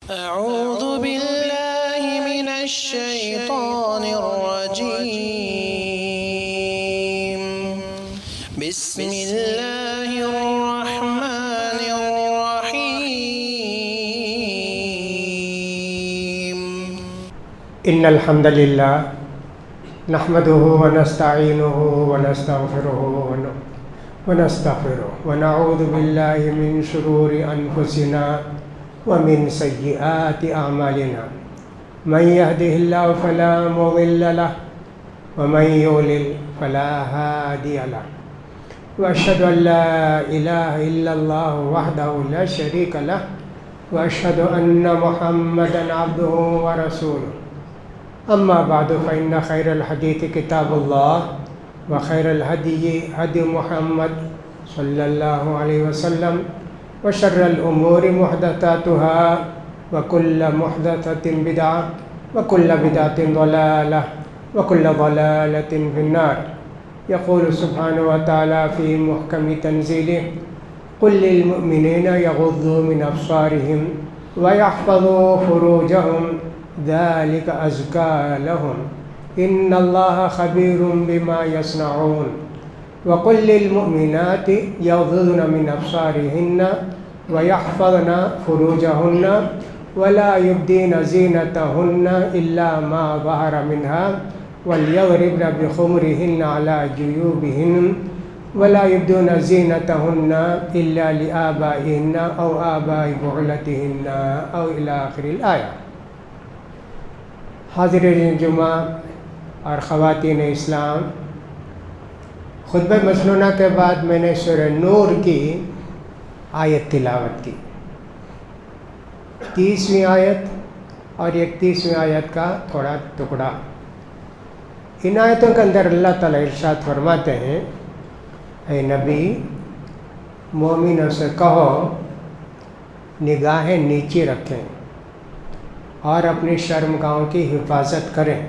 أعوذ بالله من الشيطان الرجيم بسم الله الرحمن الرحيم إن الحمد لله نحمده ونستعينه ونستغفره ونعوذ بالله من شرور أنفسنا ومن سيئات أعمالنا من يهده الله فلا مضل له ومن يضلل فلا هادي له وأشهد أن لا إله إلا الله وحده لا شريك له وأشهد أن محمدا عبده ورسوله أما بعد فإن خير الحديث كتاب الله وخير الهدي هدي محمد صلى الله عليه وسلم وشر الأمور محدثاتها وكل محدثة بدعة وكل بدعة ضلالة وكل ضلالة في النار. يقول سبحانه وتعالى في محكم تنزيله قل للمؤمنين يغضوا من أبصارهم ويحفظوا فروجهم ذلك أزكى لهم إن الله خبير بما يصنعون. وقل للمؤمنات يغضضن من أبصارهن ويحفظن فروجهن ولا يبدين زينتهن إلا ما ظهر منها وليضربن بخمرهن على جيوبهن ولا يبدون زينتهن إلا لآبائهن أو آباء بعولتهن أو إلى آخر الآية. حاضرین جمعہ اور خواتین اسلام، خطبہ مسنونہ کے بعد میں نے سورہ نور کی آیت تلاوت کی، 30ویں آیت اور 31ویں آیت کا تھوڑا ٹکڑا. ان آیتوں کے اندر اللہ تعالیٰ ارشاد فرماتے ہیں، اے نبی مومنوں سے کہو نگاہیں نیچے رکھیں اور اپنی شرمگاہوں کی حفاظت کریں،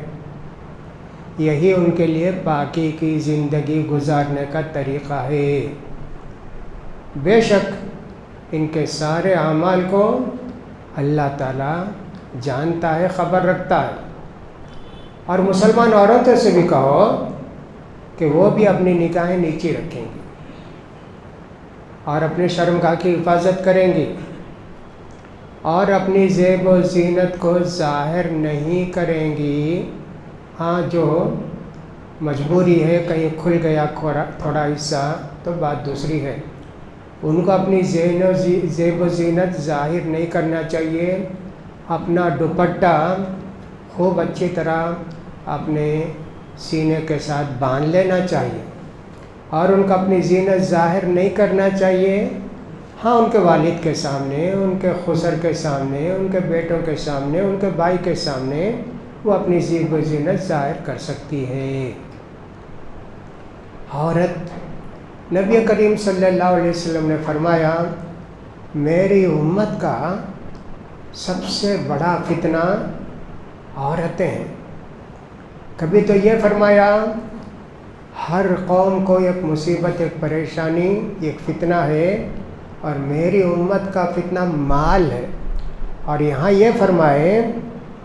یہی ان کے لیے پاکی کی زندگی گزارنے کا طریقہ ہے. بے شک ان کے سارے اعمال کو اللہ تعالیٰ جانتا ہے، خبر رکھتا ہے. اور مسلمان عورتوں سے بھی کہو کہ وہ بھی اپنی نگاہیں نیچے رکھیں گی اور اپنی شرمگاہ کی حفاظت کریں گی اور اپنی زیب و زینت کو ظاہر نہیں کریں گی. ہاں جو مجبوری ہے، کہیں کھل گیا تھوڑا حصہ تو بات دوسری ہے. ان کو اپنی زیب و زینت ظاہر نہیں کرنا چاہیے. اپنا دوپٹہ خوب اچھی طرح اپنے سینے کے ساتھ باندھ لینا چاہیے اور ان کو اپنی زینت ظاہر نہیں کرنا چاہیے. ہاں ان کے والد کے سامنے، ان کے خسر کے سامنے، ان کے بیٹوں کے سامنے، ان کے بھائی کے سامنے وہ اپنی زیب و زینت ظاہر کر سکتی ہے. عورت، نبی کریم صلی اللہ علیہ وسلم نے فرمایا میری امت کا سب سے بڑا فتنہ عورتیں ہیں. کبھی تو یہ فرمایا ہر قوم کو ایک مصیبت، ایک پریشانی، ایک فتنہ ہے اور میری امت کا فتنہ مال ہے. اور یہاں یہ فرمائے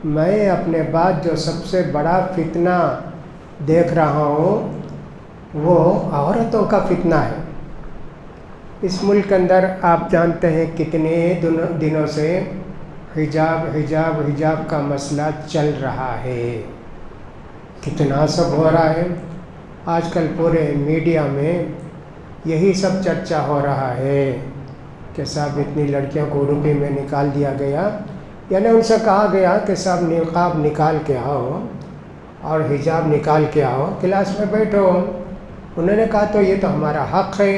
میں اپنے بعد جو سب سے بڑا فتنہ دیکھ رہا ہوں وہ عورتوں کا فتنہ ہے. اس ملک کے اندر آپ جانتے ہیں کتنے دنوں سے حجاب کا مسئلہ چل رہا ہے، کتنا سب ہو رہا ہے. آج کل پورے میڈیا میں یہی سب چرچا ہو رہا ہے کہ صاحب اتنی لڑکیوں کو اردو میں نکال دیا گیا، یعنی ان سے کہا گیا کہ صاحب نقاب نکال کے آؤ اور حجاب نکال کے آؤ، کلاس میں بیٹھو. انہوں نے کہا تو یہ تو ہمارا حق ہے،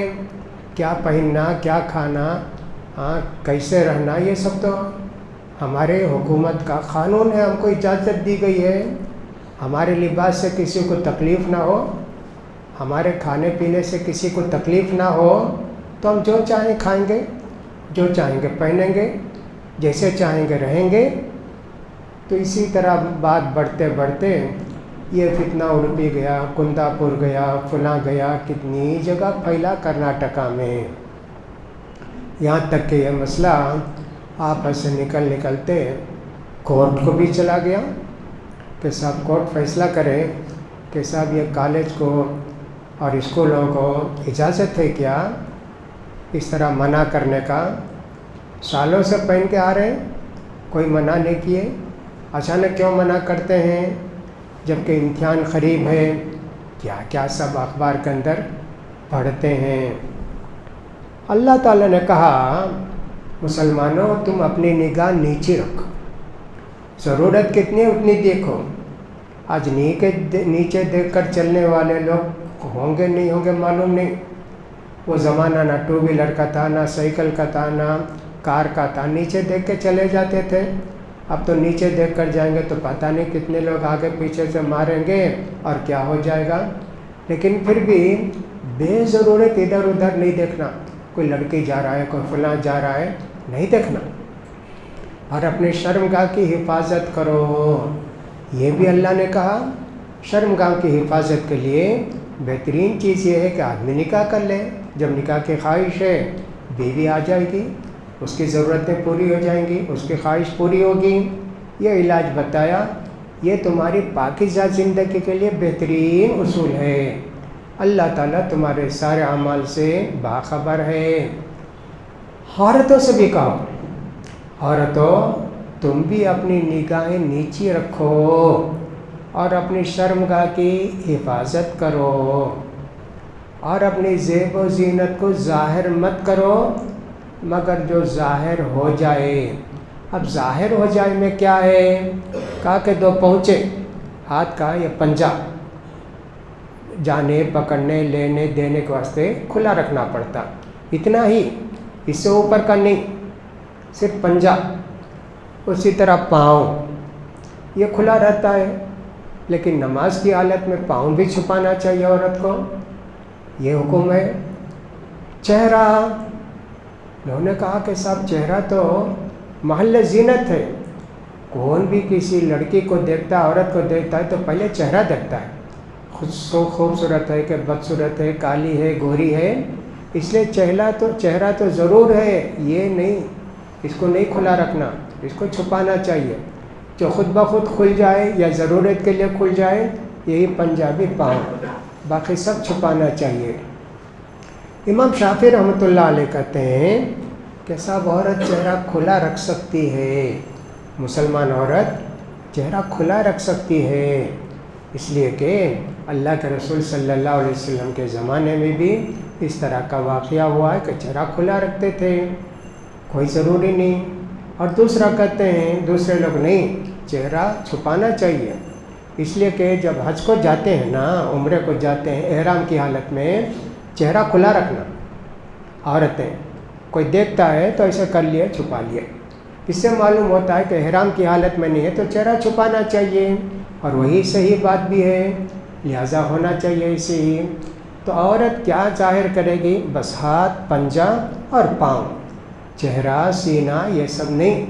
کیا پہننا، کیا کھانا، کیسے رہنا، یہ سب تو ہمارے حکومت کا قانون ہے، ہم کو اجازت دی گئی ہے. ہمارے لباس سے کسی کو تکلیف نہ ہو، ہمارے کھانے پینے سے کسی کو تکلیف نہ ہو تو ہم جو چاہیں کھائیں گے، جو چاہیں گے پہنیں گے، جیسے چاہیں گے رہیں گے. تو اسی طرح بات بڑھتے بڑھتے یہ فتنہ اڑپی گیا، کندہ پور گیا، فلاں گیا، کتنی جگہ پھیلا کرناٹکا میں. یہاں تک کہ یہ مسئلہ آپس سے نکلتے کورٹ کو بھی چلا گیا کہ صاحب کورٹ فیصلہ کرے کہ صاحب یہ کالج کو اور اسکولوں کو اجازت ہے کیا اس طرح منع کرنے کا؟ سالوں سے پہن کے آ رہے ہیں، کوئی منع نہیں کیے، اچانک کیوں منع کرتے ہیں جبکہ امتحان قریب ہے؟ کیا کیا سب اخبار کے اندر پڑھتے ہیں۔ اللہ تعالیٰ نے کہا مسلمانوں تم اپنی نگاہ نیچے رکھو، ضرورت کتنی ہے اتنی دیکھو۔ آج نیچے دیکھ کر چلنے والے لوگ ہوں گے نہیں ہوں گے معلوم نہیں۔ وہ زمانہ نہ ٹو ویلر کا تھا، نہ سائیکل کا تھا، نہ کار کا تھا، نیچے دیکھ کے چلے جاتے تھے۔ اب تو نیچے دیکھ کر جائیں گے تو پتہ نہیں کتنے لوگ آگے پیچھے سے ماریں گے اور کیا ہو جائے گا۔ لیکن پھر بھی بے ضرورت ادھر ادھر نہیں دیکھنا، کوئی لڑکی جا رہا ہے، کوئی فلاں جا رہا ہے، نہیں دیکھنا، اور اپنی شرمگاہ کی حفاظت کرو۔ یہ بھی اللہ نے کہا شرمگاہ کی حفاظت کے لیے بہترین چیز یہ ہے کہ آدمی نکاح کر لے۔ جب نکاح کی خواہش ہے بیوی آ جائے گی، اس کی ضرورتیں پوری ہو جائیں گی، اس کی خواہش پوری ہوگی۔ یہ علاج بتایا، یہ تمہاری پاکیزہ زندگی کے لیے بہترین اصول ہے۔ اللہ تعالیٰ تمہارے سارے اعمال سے باخبر ہے۔ عورتوں سے بھی کہو، عورتوں تم بھی اپنی نگاہیں نیچی رکھو اور اپنی شرمگاہ کی حفاظت کرو، اور اپنی زیب و زینت کو ظاہر مت کرو مگر جو ظاہر ہو جائے۔ اب ظاہر ہو جائے میں کیا ہے؟ کہا کہ دو پہنچے، ہاتھ کا یا پنجہ جانے پکڑنے لینے دینے کے واسطے کھلا رکھنا پڑتا، اتنا ہی، اس سے اوپر کا نہیں، صرف پنجہ۔ اسی طرح پاؤں یہ کھلا رہتا ہے، لیکن نماز کی حالت میں پاؤں بھی چھپانا چاہیے عورت کو، یہ حکم ہے۔ چہرہ، انہوں نے کہا کہ صاحب چہرہ تو محل زینت ہے، کون بھی کسی لڑکی کو دیکھتا ہے، عورت کو دیکھتا ہے تو پہلے چہرہ دیکھتا ہے، خوبصورت ہے کہ بدصورت ہے، کالی ہے گوری ہے، اس لیے چہرہ تو ضرور ہے، یہ نہیں، اس کو نہیں کھلا رکھنا، اس کو چھپانا چاہیے۔ جو خود بخود کھل جائے یا ضرورت کے لیے کھل جائے یہی پنجابی پاؤں، باقی سب چھپانا چاہیے۔ امام شافعی رحمۃ اللہ علیہ کہتے ہیں کہ صاحب عورت چہرہ کھلا رکھ سکتی ہے، مسلمان عورت چہرہ کھلا رکھ سکتی ہے، اس لیے کہ اللہ کے رسول صلی اللہ علیہ وسلم کے زمانے میں بھی اس طرح کا واقعہ ہوا ہے کہ چہرہ کھلا رکھتے تھے، کوئی ضروری نہیں۔ اور دوسرا کہتے ہیں دوسرے لوگ نہیں، چہرہ چھپانا چاہیے، اس لیے کہ جب حج کو جاتے ہیں نا، عمرے کو جاتے ہیں، احرام کی حالت میں چہرہ کھلا رکھنا، عورتیں کوئی دیکھتا ہے تو ایسے کر لیے، چھپا لیے، اس سے معلوم ہوتا ہے کہ احرام کی حالت میں نہیں ہے تو چہرہ چھپانا چاہیے، اور وہی صحیح بات بھی ہے، لہٰذا ہونا چاہیے اسے ہی۔ تو عورت کیا ظاہر کرے گی؟ بس ہاتھ، پنجہ اور پاؤں، چہرہ، سینہ یہ سب نہیں،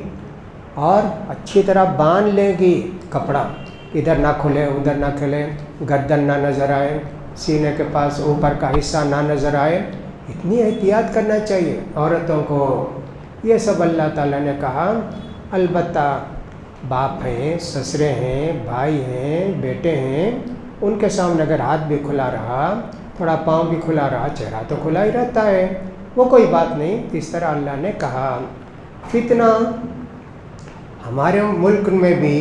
اور اچھی طرح باندھ لے گی کپڑا، ادھر نہ کھلے ادھر نہ کھلے، گردن نہ نظر آئے، سینے کے پاس اوپر کا حصہ نہ نظر آئے، اتنی احتیاط کرنا چاہیے عورتوں کو۔ یہ سب اللہ تعالیٰ نے کہا۔ البتہ باپ ہیں، سسرے ہیں، بھائی ہیں، بیٹے ہیں، ان کے سامنے اگر ہاتھ بھی کھلا رہا، تھوڑا پاؤں بھی کھلا رہا، چہرہ تو کھلا ہی رہتا ہے، وہ کوئی بات نہیں، اس طرح اللہ نے کہا۔ فتنہ ہمارے ملک میں بھی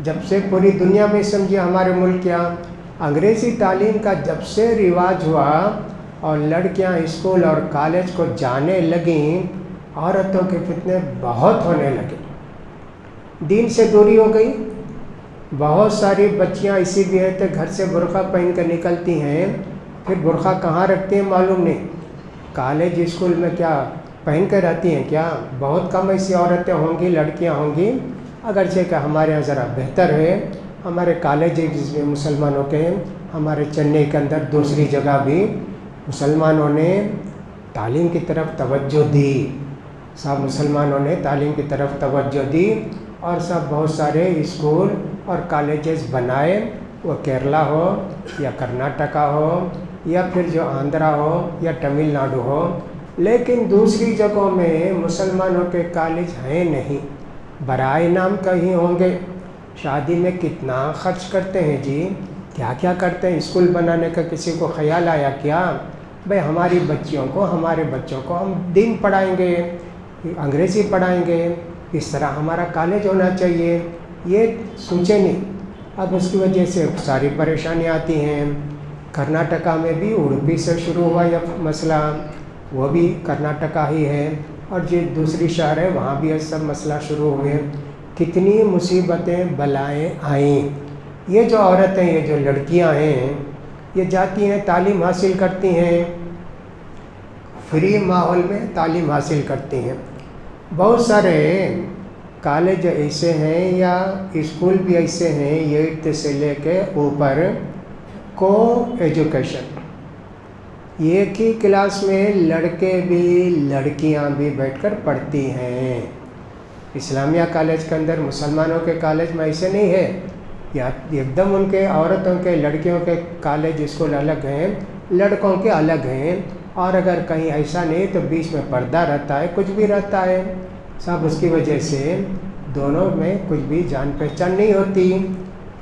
جب سے پوری دنیا میں سمجھے، ہمارے ملک کیا انگریزی تعلیم کا جب سے رواج ہوا اور لڑکیاں اسکول اور کالج کو جانے لگیں، عورتوں کے فتنے بہت ہونے لگے، دین سے دوری ہو گئی۔ بہت ساری بچیاں اسی بھی ہے گھر سے برقع پہن کر نکلتی ہیں، پھر برقع کہاں رکھتی ہیں معلوم نہیں، کالج اسکول میں کیا پہن کر رہتی ہیں کیا؟ بہت کم ایسی عورتیں ہوں گی، لڑکیاں ہوں گی، اگرچہ کہ ہمارے یہاں ذرا بہتر ہے، ہمارے کالجز میں مسلمانوں کے، ہمارے چنئی کے اندر دوسری جگہ بھی مسلمانوں نے تعلیم کی طرف توجہ دی، سب مسلمانوں نے تعلیم کی طرف توجہ دی، اور سب بہت سارے اسکول اور کالجز بنائے، وہ کیرلا ہو یا کرناٹکا ہو یا پھر جو آندھرا ہو یا تمل ناڈو ہو، لیکن دوسری جگہوں میں مسلمانوں کے کالج ہیں نہیں، برائے نام کہیں ہوں گے۔ شادی میں کتنا خرچ کرتے ہیں جی، کیا کیا کرتے ہیں، اسکول بنانے کا کسی کو خیال آیا کیا؟ بھئی ہماری بچیوں کو، ہمارے بچوں کو ہم دین پڑھائیں گے، انگریزی پڑھائیں گے، اس طرح ہمارا کالج ہونا چاہیے، یہ سوچے نہیں۔ اب اس کی وجہ سے ساری پریشانیاں آتی ہیں۔ کرناٹکا میں بھی اڑپی سے شروع ہوا یہ مسئلہ، وہ بھی کرناٹکا ہی ہے، اور جو دوسری شہر ہے وہاں بھی یہ سب مسئلہ شروع ہوئے۔ کتنی مصیبتیں بلائیں آئیں۔ یہ جو عورتیں، یہ جو لڑکیاں ہیں، یہ جاتی ہیں، تعلیم حاصل کرتی ہیں، فری ماحول میں تعلیم حاصل کرتی ہیں۔ بہت سارے کالج ایسے ہیں یا اسکول بھی ایسے ہیں 8 سے لے کے اوپر کو ایجوکیشن، ایک ہی کلاس میں لڑکے بھی لڑکیاں بھی بیٹھ کر پڑھتی ہیں۔ اسلامیہ کالج کے اندر، مسلمانوں کے کالج میں ایسے نہیں ہے، یا ایک دم ان کے عورتوں کے، لڑکیوں کے کالج اسکول الگ ہیں، لڑکوں کے الگ ہیں۔ اور اگر کہیں ایسا نہیں تو بیچ میں پردہ رہتا ہے، کچھ بھی رہتا ہے سب، اس کی وجہ سے دونوں میں کچھ بھی جان پہچان نہیں ہوتی۔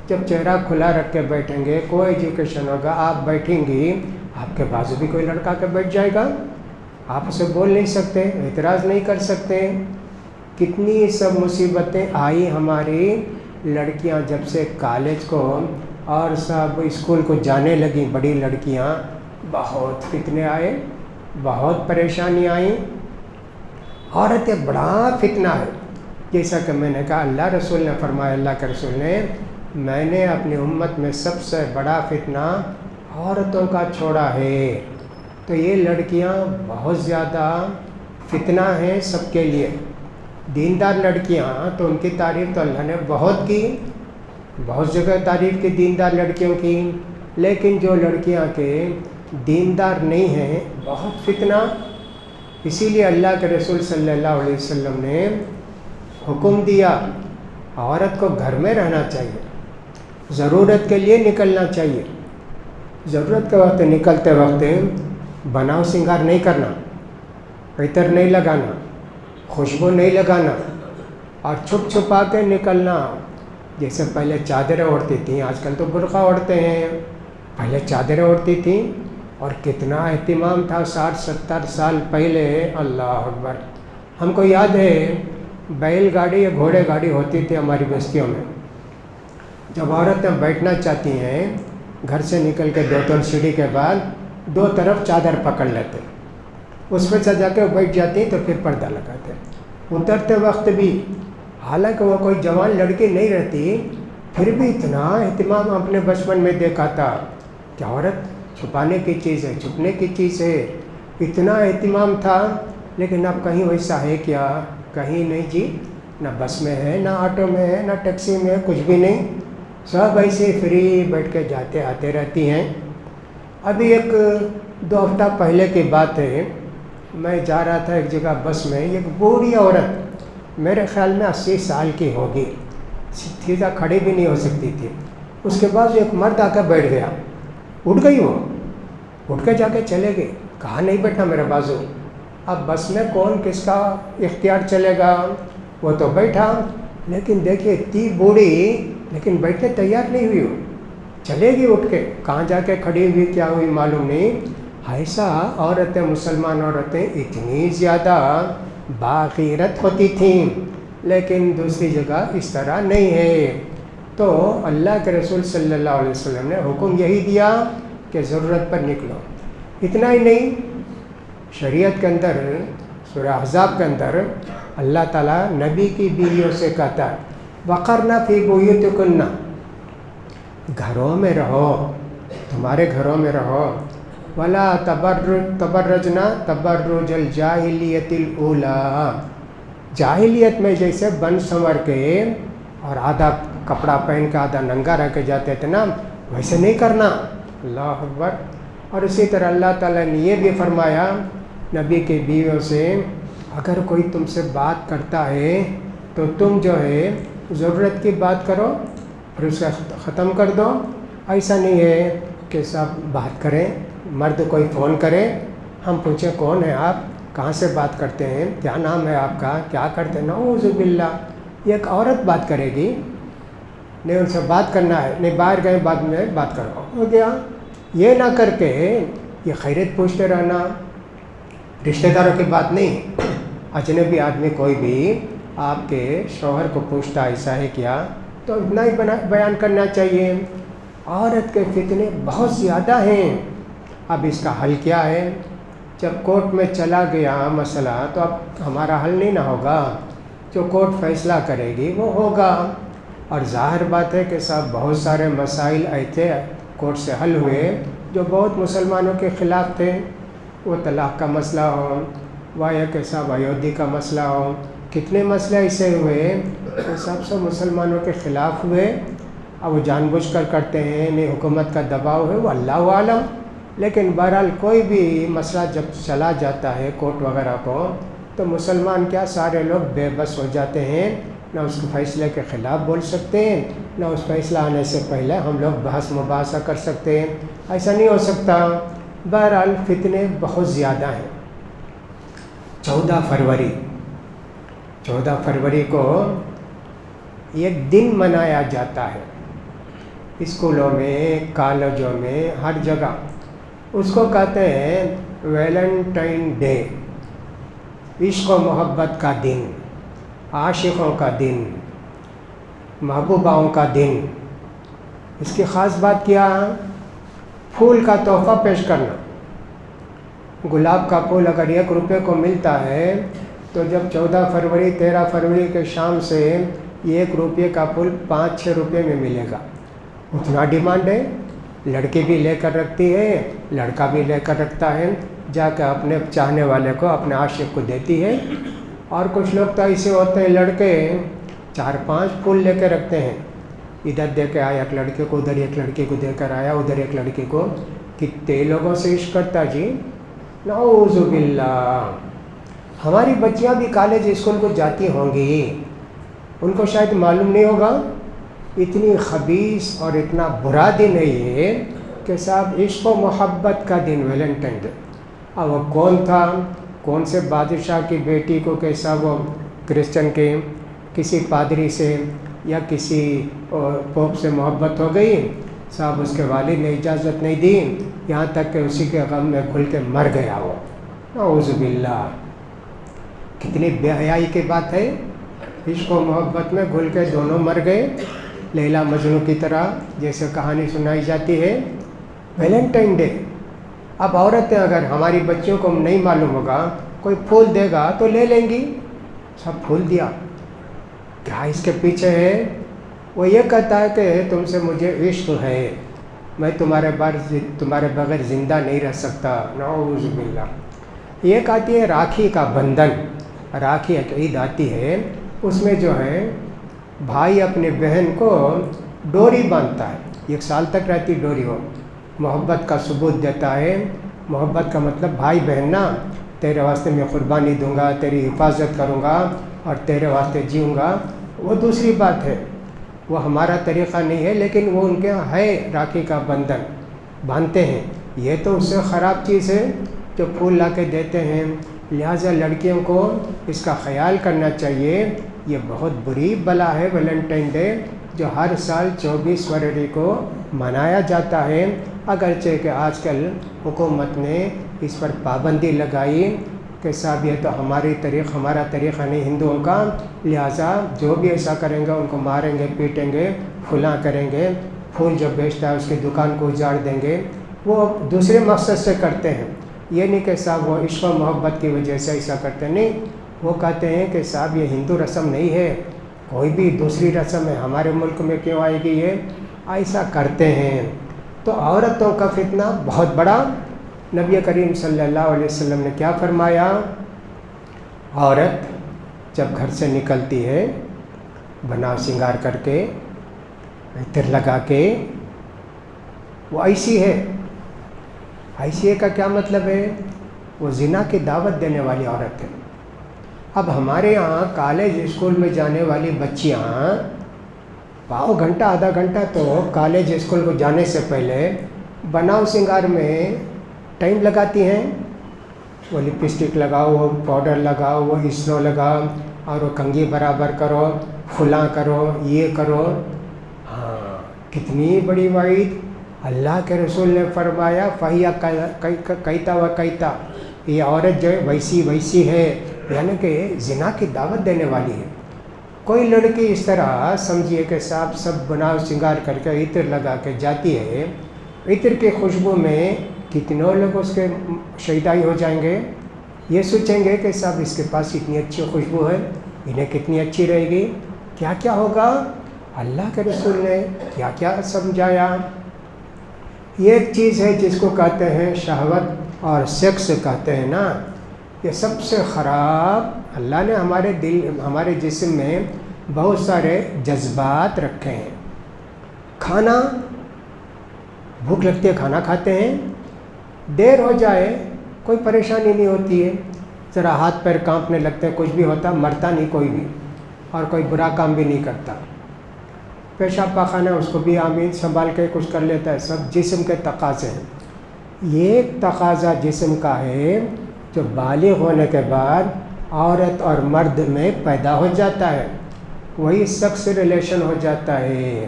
جب چہرہ کھلا رکھ کے بیٹھیں گے، کوئی ایجوکیشن ہوگا، آپ بیٹھیں گی، آپ کے بازو بھی کوئی لڑکا کے بیٹھ جائے گا، آپ اسے بول نہیں سکتے، اعتراض نہیں کر سکتے۔ کتنی سب مصیبتیں آئی ہماری لڑکیاں جب سے کالج کو اور سب اسکول کو جانے لگیں، بڑی لڑکیاں، بہت فتنے آئے، بہت پریشانی آئیں۔ عورت ایک بڑا فتنہ ہے، جیسا کہ میں نے کہا، اللہ رسول نے فرمایا، اللہ کے رسول نے، میں نے اپنی امت میں سب سے بڑا فتنہ عورتوں کا چھوڑا ہے۔ تو یہ لڑکیاں بہت زیادہ فتنہ ہیں سب کے لیے۔ دیندار لڑکیاں تو ان کی تعریف تو اللہ نے بہت کی، بہت جگہ تعریف کی دیندار لڑکیوں کی، لیکن جو لڑکیاں کے دیندار نہیں ہیں، بہت فتنہ۔ اسی لیے اللہ کے رسول صلی اللہ علیہ وسلم نے حکم دیا، عورت کو گھر میں رہنا چاہیے، ضرورت کے لیے نکلنا چاہیے، ضرورت کے وقت نکلتے وقت بناؤ سنگار نہیں کرنا، عطر نہیں لگانا، خوشبو نہیں لگانا، اور چھپ چھپا کے نکلنا۔ جیسے پہلے چادریں اوڑھتی تھیں، آج کل تو برقع اوڑھتے ہیں، پہلے چادریں اوڑھتی تھیں، اور کتنا اہتمام تھا 60-70 سال پہلے، اللہ اکبر۔ ہم کو یاد ہے بیل گاڑی یا گھوڑے گاڑی ہوتی تھی ہماری بستیوں میں، جب عورتیں بیٹھنا چاہتی ہیں، گھر سے نکل کے 2 سیڑھی کے بعد 2 طرف چادر پکڑ لیتے، اس پہ سجا کے بیٹھ جاتی تو پھر پردہ لگاتے۔ اترتے وقت بھی، حالانکہ وہ کوئی جوان لڑکی نہیں رہتی، پھر بھی اتنا اہتمام اپنے بچپن میں دیکھا تھا کہ عورت چھپانے کی چیز ہے، چھپنے کی چیز ہے، اتنا اہتمام تھا۔ لیکن اب کہیں ویسا ہے کیا؟ کہیں نہیں جی، نہ بس میں ہے، نہ آٹو میں ہے، نہ ٹیکسی میں ہے، کچھ بھی نہیں، سب ایسے فری بیٹھ کے جاتے آتے رہتی ہیں۔ ابھی 1-2 ہفتہ پہلے کی بات ہے، میں جا رہا تھا ایک جگہ بس میں، ایک بوڑھی عورت، میرے خیال میں 80 سال کی ہوگی، سیدھا کھڑی بھی نہیں ہو سکتی تھی، اس کے بعد ایک مرد آ کے بیٹھ گیا، اٹھ گئی، وہ اٹھ کے جا کے چلے گئے، کہا نہیں بیٹھنا میرے بازو۔ اب بس میں کون کس کا اختیار چلے گا، وہ تو بیٹھا، لیکن دیکھیے اتنی بوڑھی، لیکن بیٹھنے تیار نہیں ہوئی، وہ چلے گی اٹھ کے، کہاں جا کے کھڑی ہوئی کیا ہوئی معلوم نہیں۔ ایسا عورتیں، مسلمان عورتیں اتنی زیادہ باغیرت ہوتی تھیں، لیکن دوسری جگہ اس طرح نہیں ہے۔ تو اللہ کے رسول صلی اللہ علیہ وسلم نے حکم یہی دیا کہ ضرورت پر نکلو۔ اتنا ہی نہیں، شریعت کے اندر سورہ احزاب کے اندر اللہ تعالیٰ نبی کی بیویوں سے کہتا ہے، وَقَرْنَ فِي بُيُوتِكُنَّ، گھروں میں رہو، تمہارے گھروں میں رہو، وَلَا تَبَرَّجْنَ تَبَرُّجَ الْجَاهِلِيَّةِ الْأُولَىٰ، جاہلیت میں جیسے بن سنور کے اور آدھا کپڑا پہن کے آدھا ننگا رہ کے جاتے تھے نا، ویسے نہیں کرنا، اللہ اکبر۔ اور اسی طرح اللہ تعالیٰ نے یہ بھی فرمایا نبی کے بیویوں سے، اگر کوئی تم سے بات کرتا ہے تو تم جو ہے ضرورت کی بات کرو پھر اسے ختم کر دو۔ ایسا نہیں ہے کہ سب بات کریں، مرد کوئی فون کرے، ہم پوچھیں کون ہے آپ، کہاں سے بات کرتے ہیں، کیا نام ہے آپ کا، کیا کرتے ہیں، نعوذ باللہ. یہ ایک عورت بات کرے گی، نہیں ان سے بات کرنا ہے، نہیں باہر گئے بعد میں بات کرو، ہو گیا. یہ نہ کر کے یہ خیریت پوچھتے رہنا. رشتہ داروں کی بات نہیں، اجنبی آدمی کوئی بھی آپ کے شوہر کو پوچھتا ایسا ہے کیا، تو اتنا ہی بیان کرنا چاہیے. عورت کے فتنے بہت زیادہ ہیں. اب اس کا حل کیا ہے؟ جب کورٹ میں چلا گیا مسئلہ تو اب ہمارا حل نہیں نہ ہوگا، جو کورٹ فیصلہ کرے گی وہ ہوگا. اور ظاہر بات ہے کہ صاحب بہت سارے مسائل ایسے کورٹ سے حل ہوئے جو بہت مسلمانوں کے خلاف تھے. وہ طلاق کا مسئلہ ہو، وہ یہ کہ صاحب ایودھی کا مسئلہ ہو، کتنے مسئلے ایسے ہوئے وہ سب مسلمانوں کے خلاف ہوئے. اب وہ جان بوجھ کر کرتے ہیں، نہیں حکومت کا دباؤ ہے، وہ اللہ عالم. لیکن بہرحال کوئی بھی مسئلہ جب چلا جاتا ہے کورٹ وغیرہ کو تو مسلمان کیا سارے لوگ بے بس ہو جاتے ہیں، نہ اس کے فیصلے کے خلاف بول سکتے ہیں، نہ اس فیصلہ آنے سے پہلے ہم لوگ بحث مباحثہ کر سکتے ہیں. ایسا نہیں ہو سکتا. بہرحال فتنے بہت زیادہ ہیں. 14 فروری کو ایک دن منایا جاتا ہے اسکولوں میں، کالجوں میں، ہر جگہ. اس کو کہتے ہیں ویلنٹائن ڈے، عشق و محبت کا دن، عاشقوں کا دن، محبوباؤں کا دن. اس کی خاص بات کیا؟ پھول کا تحفہ پیش کرنا. گلاب کا پھول اگر 1 روپے کو ملتا ہے تو جب 14 فروری 13 فروری کے شام سے 1 روپے کا پھول 5-6 روپے میں ملے گا. اتنا ڈیمانڈ ہے. لڑکی بھی لے کر رکھتی ہے، لڑکا بھی لے کر رکھتا ہے، جا کے اپنے چاہنے والے کو، اپنے عاشق کو دیتی ہے. اور کچھ لوگ تو ایسے ہوتے ہیں لڑکے 4-5 پھول لے کے رکھتے ہیں، ادھر دے کے آیا ایک لڑکے کو، ادھر ایک لڑکے کو دے کر آیا، ادھر ایک لڑکے کو. کتنے لوگوں سے عشق کرتا جی، نعوذ باللہ. ہماری بچیاں بھی کالج اسکول کو جاتی ہوں گی، ان کو شاید معلوم نہیں ہوگا. اتنی خبیث اور اتنا برا دن ہے یہ کہ صاحب عشق و محبت کا دن، ویلنٹائن ڈے. اب وہ کون تھا، کون سے بادشاہ کی بیٹی کو کیسا وہ کرسچن کے کسی پادری سے یا کسی پوپ سے محبت ہو گئی، صاحب اس کے والد نے اجازت نہیں دی، یہاں تک کہ اسی کے غم میں گھل کے مر گیا وہ. نعوذ باللہ. کتنی بے حیائی کی بات ہے. عشق و محبت میں گھل کے دونوں مر گئے، لیلا مجنوں کی طرح جیسے کہانی سنائی جاتی ہے. Valentine day. اب عورتیں اگر ہماری بچیوں کو نہیں معلوم ہوگا، کوئی پھول دے گا تو لے لیں گی. سب پھول دیا، کیا اس کے پیچھے ہے؟ وہ یہ کہتا ہے کہ تم سے مجھے عشق ہے، میں تمہارے بغیر زندہ نہیں رہ سکتا. نعوذ باللہ. ایک آتی ہے راکھی کا بندھن. راکھی ایک عید آتی ہے، اس میں جو ہے بھائی اپنے بہن کو ڈوری باندھتا ہے، 1 سال تک رہتی ڈوری. ہو محبت کا ثبوت دیتا ہے. محبت کا مطلب بھائی بہن نا، تیرے واسطے میں قربانی دوں گا، تیری حفاظت کروں گا اور تیرے واسطے جیوں گا. وہ دوسری بات ہے، وہ ہمارا طریقہ نہیں ہے، لیکن وہ ان کے ہے راکھی کا بندھن، باندھتے ہیں. یہ تو اس سے خراب چیز ہے جو پھول لا کے دیتے ہیں. لہٰذا لڑکیوں کو اس کا خیال کرنا چاہیے. یہ بہت بری بلا ہے ویلنٹائن ڈے، جو ہر سال 24 فروری کو منایا جاتا ہے. اگرچہ کہ آج کل حکومت نے اس پر پابندی لگائی کہ صاحب یہ تو ہمارا طریقہ نہیں ہندوؤں کا، لہٰذا جو بھی ایسا کریں گے ان کو ماریں گے، پیٹیں گے، فلاں کریں گے. پھول جو بیچتا ہے اس کی دکان کو اجاڑ دیں گے. وہ دوسرے مقصد سے کرتے ہیں، یہ نہیں کہ صاحب وہ عشق و محبت کی وجہ سے ایسا کرتے. نہیں، وہ کہتے ہیں کہ صاحب یہ ہندو رسم نہیں ہے، کوئی بھی دوسری رسم ہے، ہمارے ملک میں کیوں آئے گی یہ؟ ایسا کرتے ہیں. تو عورتوں کا فتنہ بہت بڑا. نبی کریم صلی اللہ علیہ وسلم نے کیا فرمایا؟ عورت جب گھر سے نکلتی ہے بنا سنگار کر کے، عطر لگا کے، وہ ایسی ہے. ایسی ہے کا کیا مطلب ہے؟ وہ زنا کی دعوت دینے والی عورت ہے. اب ہمارے یہاں کالج اسکول میں جانے والی بچیاں پاؤ گھنٹہ آدھا گھنٹہ تو کالج اسکول کو جانے سے پہلے بناؤ سنگار میں ٹائم لگاتی ہیں. وہ لپسٹک لگاؤ، وہ پاؤڈر لگاؤ، وہ اسنو لگاؤ، اور وہ کنگھی برابر کرو، فلاں کرو، یہ کرو۔ ہاں، کتنی بڑی وعید۔ اللہ کے رسول نے فرمایا فَهِيَ کیتا و کیتا، یہ عورت جو ہے ویسی ویسی ہے، یعنی کہ زنا کی دعوت دینے والی ہے۔ کوئی لڑکی اس طرح سمجھیے کہ صاحب سب بناؤ سنگار کر کے عطر لگا کے جاتی ہے، عطر کی خوشبو میں کتنوں لوگ اس کے شیدائی ہو جائیں گے، یہ سوچیں گے کہ صاحب اس کے پاس اتنی اچھی خوشبو ہے، انہیں کتنی اچھی رہے گی، کیا کیا ہوگا۔ اللہ کے رسول نے کیا کیا سمجھایا۔ یہ ایک چیز ہے جس کو کہتے ہیں شہوت اور سیکس کہتے ہیں نا، یہ سب سے خراب۔ اللہ نے ہمارے دل، ہمارے جسم میں بہت سارے جذبات رکھے ہیں۔ کھانا، بھوک لگتی ہے کھانا کھاتے ہیں، دیر ہو جائے کوئی پریشانی نہیں ہوتی ہے، ذرا ہاتھ پیر کانپنے لگتے ہیں، کچھ بھی ہوتا، مرتا نہیں کوئی بھی، اور کوئی برا کام بھی نہیں کرتا۔ پیشاب پاخانہ اس کو بھی آمین سنبھال کے کچھ کر لیتا ہے، سب جسم کے تقاضے ہیں۔ یہ ایک تقاضا جسم کا ہے جو بالغ ہونے کے بعد عورت اور مرد میں پیدا ہو جاتا ہے، وہی سیکس ریلیشن ہو جاتا ہے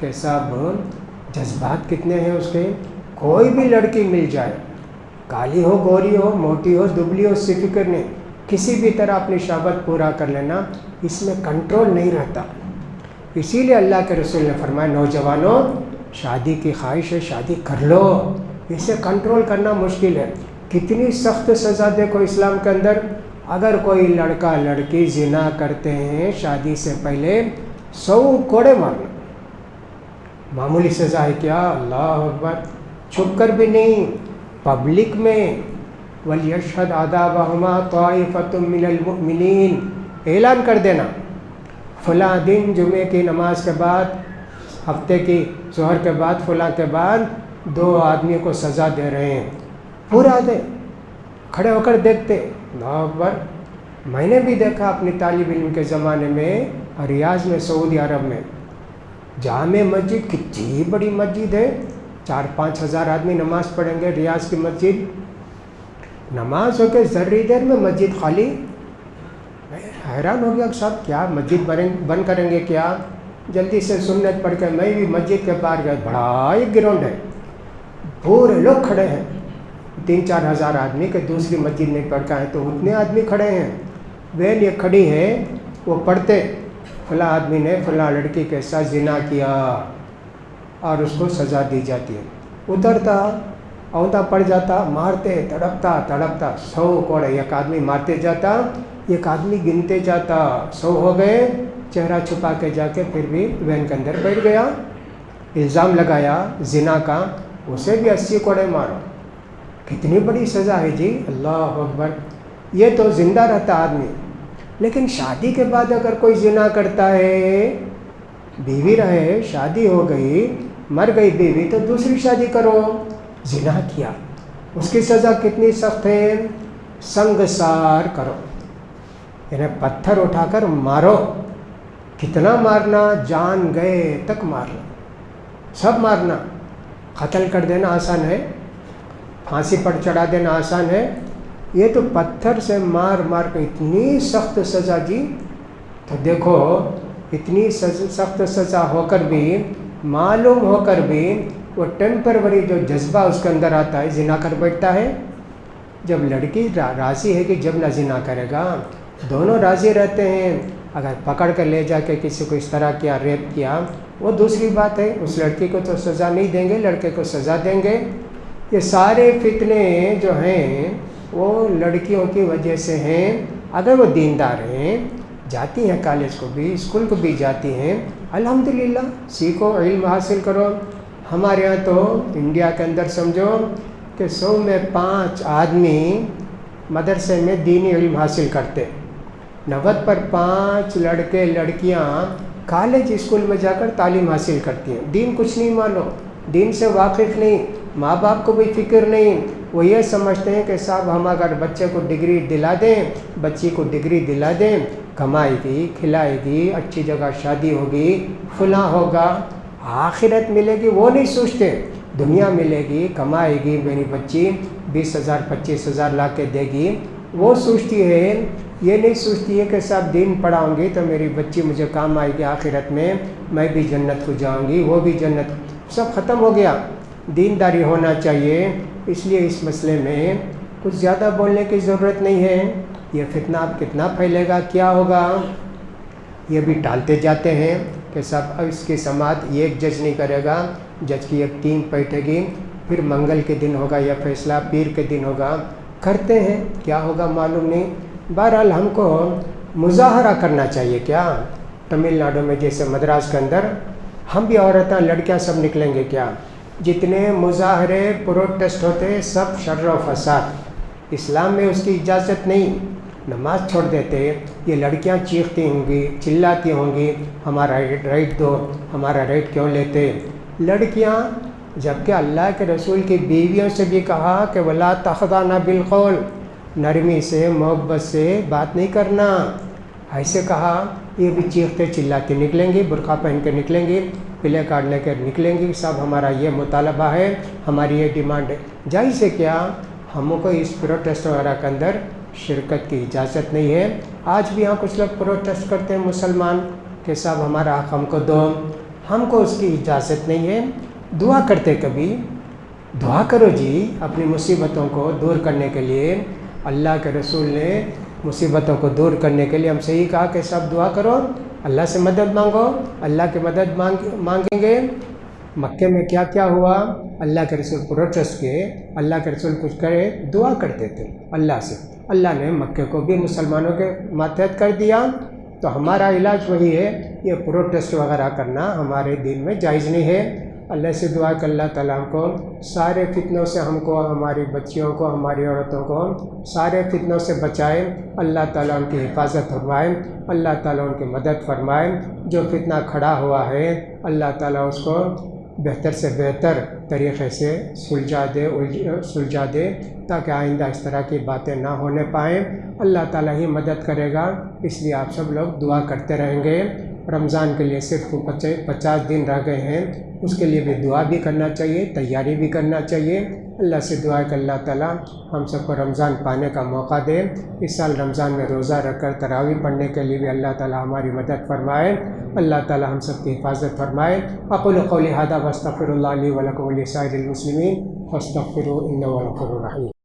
کہ سب جذبات کتنے ہیں اس کے۔ کوئی بھی لڑکی مل جائے، کالی ہو، گوری ہو، موٹی ہو، دبلی ہو، اس سے فکر نہیں، کسی بھی طرح اپنی شہوت پورا کر لینا، اس میں کنٹرول نہیں رہتا۔ اسی لیے اللہ کے رسول نے فرمایا نوجوانوں، شادی کی خواہش ہے شادی کر لو، اسے کنٹرول کرنا مشکل ہے۔ کتنی سخت سزا دیکھو اسلام کے اندر، اگر کوئی لڑکا لڑکی زنا کرتے ہیں شادی سے پہلے 100 کوڑے مارنا، معمولی سزا ہے کیا؟ اللہ اکبر، چھپ کر بھی نہیں، پبلک میں۔ وَلْيَشْهَدْ عَذَابَهُمَا طَائِفَةٌ مِّنَ الْمُؤْمِنِينَ، اعلان کر دینا فلاں دن جمعے کی نماز کے بعد، ہفتے کی ظہر کے بعد، فلاں کے بعد 2 آدمی کو سزا دے رہے ہیں، پورا دے کھڑے ہو کر دیکھتے۔ اللہ اکبر، میں نے بھی دیکھا اپنی طالب علم کے زمانے میں ریاض میں، سعودی عرب میں، جامع مسجد، کتنی بڑی مسجد ہے، 4-5 ہزار آدمی نماز پڑھیں گے، ریاض کی مسجد، نماز ہو کے ذرری دیر میں مسجد خالی۔ حیران ہو گیا صاحب کیا مسجد بند کریں گے کیا؟ جلدی سے سنت پڑھ کے میں بھی مسجد کے پار گیا، بڑا ایک گراؤنڈ ہے، پورے لوگ کھڑے ہیں، 3-4 ہزار آدمی کے دوسری مسجد نہیں پڑھ کا ہے تو اتنے آدمی کھڑے ہیں، وین یہ کھڑی ہے، وہ پڑھتے فلاں آدمی نے فلاں لڑکی کے ساتھ زنا کیا اور اس کو سزا دی جاتی ہے، اترتا اوندا پڑ جاتا، مارتے، تڑپتا 100 کوڑے، ایک آدمی مارتے جاتا، ایک آدمی گنتے جاتا، 100 ہو گئے، چہرہ چھپا کے جا کے پھر بھی وین کے اندر بیٹھ گیا، الزام لگایا زنا کا، اسے بھی 80 کوڑے مارو، کتنی بڑی سزا ہے جی، اللہ اکبر۔ یہ تو زندہ رہتا آدمی، لیکن شادی کے بعد اگر کوئی زنا کرتا ہے، بیوی رہے، شادی ہو گئی، مر گئی بیوی تو دوسری شادی کرو، زنا کیا، اس کی سزا کتنی سخت ہے، سنگسار کرو، یعنی پتھر اٹھا کر مارو، کتنا مارنا، جان گئے تک مارنا، سب مارنا، قتل کر دینا آسان ہے، پھانسی پر چڑھا دینا آسان ہے، یہ تو پتھر سے مار مار کے اتنی سخت سزا جی۔ تو دیکھو اتنی سخت سزا ہو کر بھی، معلوم ہو کر بھی، وہ ٹیمپروری جو جذبہ اس کے اندر آتا ہے، زنا کر بیٹھتا ہے۔ جب لڑکی راضی ہے کہ جب نہ زنا کرے گا، دونوں راضی رہتے ہیں، اگر پکڑ کر لے جا کے کسی کو اس طرح کیا، ریپ کیا، وہ دوسری بات ہے، اس لڑکی کو تو سزا نہیں دیں گے، لڑکے کو سزا دیں گے۔ یہ سارے فتنے جو ہیں وہ لڑکیوں کی وجہ سے ہیں، اگر وہ دیندار ہیں، جاتی ہیں کالج کو بھی، اسکول کو بھی جاتی ہیں، الحمدللہ سیکھو، علم حاصل کرو۔ ہمارے یہاں تو انڈیا کے اندر سمجھو کہ 100 میں 5 آدمی مدرسے میں دینی علم حاصل کرتے، 90 پر 5 لڑکے لڑکیاں کالج اسکول میں جا کر تعلیم حاصل کرتی ہیں، دین کچھ نہیں معلوم، دین سے واقف نہیں، ماں باپ کو بھی فکر نہیں، وہ یہ سمجھتے ہیں کہ صاحب ہم اگر بچے کو ڈگری دلا دیں، بچی کو ڈگری دلا دیں، کمائے گی، کھلائے گی، اچھی جگہ شادی ہوگی، فلاں ہوگا، آخرت ملے گی، وہ نہیں سوچتے، دنیا ملے گی، کمائے گی، میری بچی 20,000 25,000 لا کے دے گی، وہ سوچتی ہے، یہ نہیں سوچتی ہے کہ صاحب دین پڑھاؤں گی تو میری بچی مجھے کام آئے گی آخرت میں بھی جنت کو جاؤں گی، وہ بھی جنت، سب ختم ہو گیا۔ دینداری ہونا چاہیے، اس لیے اس مسئلے میں کچھ زیادہ بولنے کی ضرورت نہیں ہے۔ یہ فتنہ اب کتنا پھیلے گا، کیا ہوگا، یہ بھی ٹالتے جاتے ہیں کہ صاحب اب اس کی سماعت یہ ایک جج نہیں کرے گا، جج کی ایک ٹیم بیٹھے گی، پھر منگل کے دن ہوگا یا فیصلہ پیر کے دن ہوگا، کرتے ہیں، کیا ہوگا معلوم نہیں۔ بہرحال ہم کو مظاہرہ کرنا چاہیے، کیا تمل ناڈو میں جیسے مدراس کے اندر ہم بھی عورتیں لڑکیاں سب نکلیں گے کیا؟ جتنے مظاہرے پروٹیسٹ ہوتے سب شر و فساد، اسلام میں اس کی اجازت نہیں، نماز چھوڑ دیتے، یہ لڑکیاں چیختی ہوں گی، چلاتی ہوں گی، ہمارا رائٹ دو، ہمارا رائٹ کیوں لیتے؟ لڑکیاں، جبکہ اللہ کے رسول کی بیویوں سے بھی کہا کہ وَلَا تَخْضَعْنَ بِالْقَوْلِ، نرمی سے محبت سے بات نہیں کرنا، ایسے کہا۔ یہ بھی چیختے چلاتے نکلیں گی، برقع پہن کے نکلیں گی، پلے کارڈ لے کر نکلیں گی، صاحب ہمارا یہ مطالبہ ہے، ہماری یہ ڈیمانڈ ہے۔ جائز ہے کیا؟ ہم کو اس پروٹیسٹ وغیرہ کے اندر شرکت کی اجازت نہیں ہے۔ آج بھی یہاں کچھ لوگ پروٹیسٹ کرتے ہیں مسلمان کہ صاحب ہمارا حق ہم کو دو، ہم کو اس کی اجازت نہیں ہے۔ دعا کرتے کبھی؟ دعا کرو جی اپنی مصیبتوں کو دور کرنے کے لیے، اللہ کے رسول نے مصیبتوں کو دور کرنے کے لیے ہم سے ہی کہا کہ سب دعا کرو، اللہ سے مدد مانگو، اللہ کی مدد مانگیں گے۔ مکے میں کیا کیا ہوا؟ اللہ کے رسول پروٹیسٹ کے، اللہ کے رسول کچھ کرے، دعا کرتے تھے اللہ سے، اللہ نے مکے کو بھی مسلمانوں کے ماتحت کر دیا۔ تو ہمارا علاج وہی ہے، یہ پروٹیسٹ وغیرہ کرنا ہمارے دین میں جائز نہیں ہے۔ اللہ سے دعا کہ اللہ تعالیٰ ہم کو سارے فتنوں سے، ہم کو، ہماری بچیوں کو، ہماری عورتوں کو سارے فتنوں سے بچائے، اللہ تعالیٰ ان کی حفاظت فرمائے، اللہ تعالیٰ ان کی مدد فرمائے۔ جو فتنہ کھڑا ہوا ہے اللہ تعالیٰ اس کو بہتر سے بہتر طریقے سے سلجھا دے تاکہ آئندہ اس طرح کی باتیں نہ ہونے پائیں۔ اللہ تعالیٰ ہی مدد کرے گا، اس لیے آپ سب لوگ دعا کرتے رہیں گے۔ رمضان کے لیے صرف 50 دن رہ گئے ہیں، اس کے لیے بھی دعا بھی کرنا چاہیے، تیاری بھی کرنا چاہیے۔ اللہ سے دعا ہے کہ اللہ تعالیٰ ہم سب کو رمضان پانے کا موقع دے۔ اس سال رمضان میں روزہ رکھ کر تراویح پڑھنے کے لیے بھی اللہ تعالیٰ ہماری مدد فرمائے، اللہ تعالیٰ ہم سب کی حفاظت فرمائے۔ اقول قولی ھذا واستغفر اللہ لی ولکم ولسائر المسلمین فاستغفروہ انہ هو الغفور الرحیم۔